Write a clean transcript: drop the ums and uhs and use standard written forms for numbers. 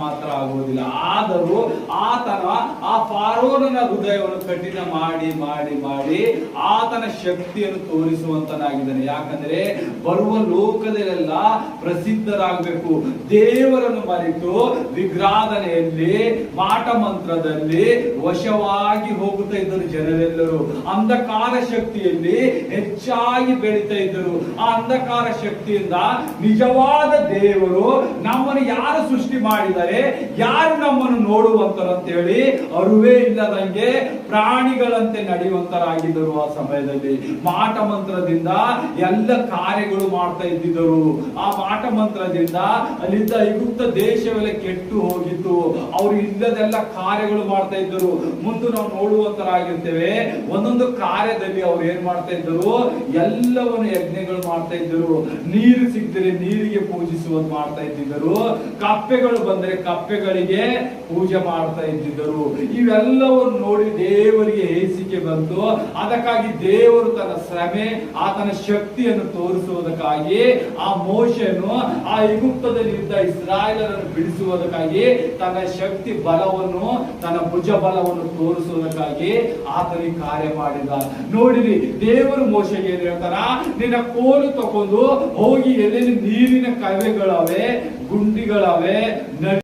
ಮಾತ್ರ ಆಗುವುದಿಲ್ಲ. ಆದರೂ ಆತನ ಆ ಫಾರೋನನ ಹೃದಯವನ್ನು ಕಠಿಣ ಮಾಡಿ ಮಾಡಿ ಮಾಡಿ ಆತನ ಶಕ್ತಿಯನ್ನು ತೋರಿಸುವಂತನಾಗಿದ್ದಾನೆ. ಯಾಕಂದ್ರೆ ಬರುವ ಲೋಕದಲ್ಲೆಲ್ಲ ಪ್ರಸಿದ್ಧರಾಗಬೇಕು. ದೇವರನ್ನು ಮರೆತು ವಿಗ್ರಾಧನೆಯಲ್ಲಿ ಮಾಟ ಮಂತ್ರದಲ್ಲಿ ವಶವಾಗಿ ಹೋಗುತ್ತಾ ಇದ್ದರು ಜನರೆಲ್ಲರೂ. ಅಂಧಕಾರ ಶಕ್ತಿಯಲ್ಲಿ ಹೆಚ್ಚಾಗಿ ಬೆಳೀತಾ ಇದ್ದರು. ಆ ಅಂಧಕಾರ ಶಕ್ತಿಯಿಂದ ನಿಜವಾದ ದೇವರು ನಮ್ಮನ್ನು ಯಾರು ಸೃಷ್ಟಿ ಮಾಡಿದ, ಯಾರು ನಮ್ಮನ್ನು ನೋಡುವಂತರು ಅಂತ ಹೇಳಿ ಅರುವೇ ಇಲ್ಲದಂಗೆ ಪ್ರಾಣಿಗಳಂತೆ ನಡೆಯುವಂತರಾಗಿದ್ದರು. ಆ ಸಮಯದಲ್ಲಿ ಮಾಟ ಮಂತ್ರದಿಂದ ಎಲ್ಲ ಕಾರ್ಯಗಳು ಮಾಡ್ತಾ ಇದ್ದಿದ್ದರು. ಆ ಮಾಟ ಮಂತ್ರದಿಂದ ಅಲ್ಲಿದ್ದ ಐಗುಪ್ತ ದೇಶವೆಲ್ಲ ಕೆಟ್ಟು ಹೋಗಿತ್ತು. ಅವರು ಇಲ್ಲದೆಲ್ಲ ಕಾರ್ಯಗಳು ಮಾಡ್ತಾ ಇದ್ದರು. ಮುಂದೆ ನಾವು ನೋಡುವಂತರಾಗಿರ್ತೇವೆ. ಒಂದೊಂದು ಕಾರ್ಯದಲ್ಲಿ ಅವ್ರು ಏನ್ ಮಾಡ್ತಾ ಇದ್ದರು, ಎಲ್ಲವನ್ನು ಯಜ್ಞಗಳು ಮಾಡ್ತಾ ಇದ್ದರು. ನೀರು ಸಿಕ್ಕಿದ್ರೆ ನೀರಿಗೆ ಪೂಜಿಸುವುದು ಮಾಡ್ತಾ ಇದ್ದಿದ್ದರು. ಕಪ್ಪೆಗಳು ಬಂದರೆ ಕಪ್ಪೆಗಳಿಗೆ ಪೂಜೆ ಮಾಡ್ತಾ ಇದ್ದಿದ್ದರು. ಇವೆಲ್ಲವನ್ನು ನೋಡಿ ದೇವರಿಗೆ ಹೇಸಿಕೆ ಬಂತು. ಅದಕ್ಕಾಗಿ ದೇವರು ತನ್ನ ಶ್ರಮೆ, ಆತನ ಶಕ್ತಿಯನ್ನು ತೋರಿಸುವುದಕ್ಕಾಗಿ ಆ ಮೋಶೆಯನ್ನು ಆ ಐಗುಪ್ತದಲ್ಲಿ ಇದ್ದ ಇಸ್ರಾಯೇಲರನ್ನು ಬಿಡಿಸುವುದಕ್ಕಾಗಿ ತನ್ನ ಶಕ್ತಿ ಬಲವನ್ನು, ತನ್ನ ಭುಜ ಬಲವನ್ನು ತೋರಿಸುವುದಕ್ಕಾಗಿ ಆತನಿಗೆ ಕಾರ್ಯ ಮಾಡಿದ. ನೋಡಿರಿ, ದೇವರು ಮೋಶೆಗೆ ಏನ್ ಹೇಳ್ತಾರ, ನಿನ್ನ ಕೋಲು ತಕೊಂಡು ಹೋಗಿ ಎಲ್ಲೆಲ್ಲಿ ನೀರಿನ ಕವೆಗಳವೆ, ಗುಂಡಿಗಳವೆ,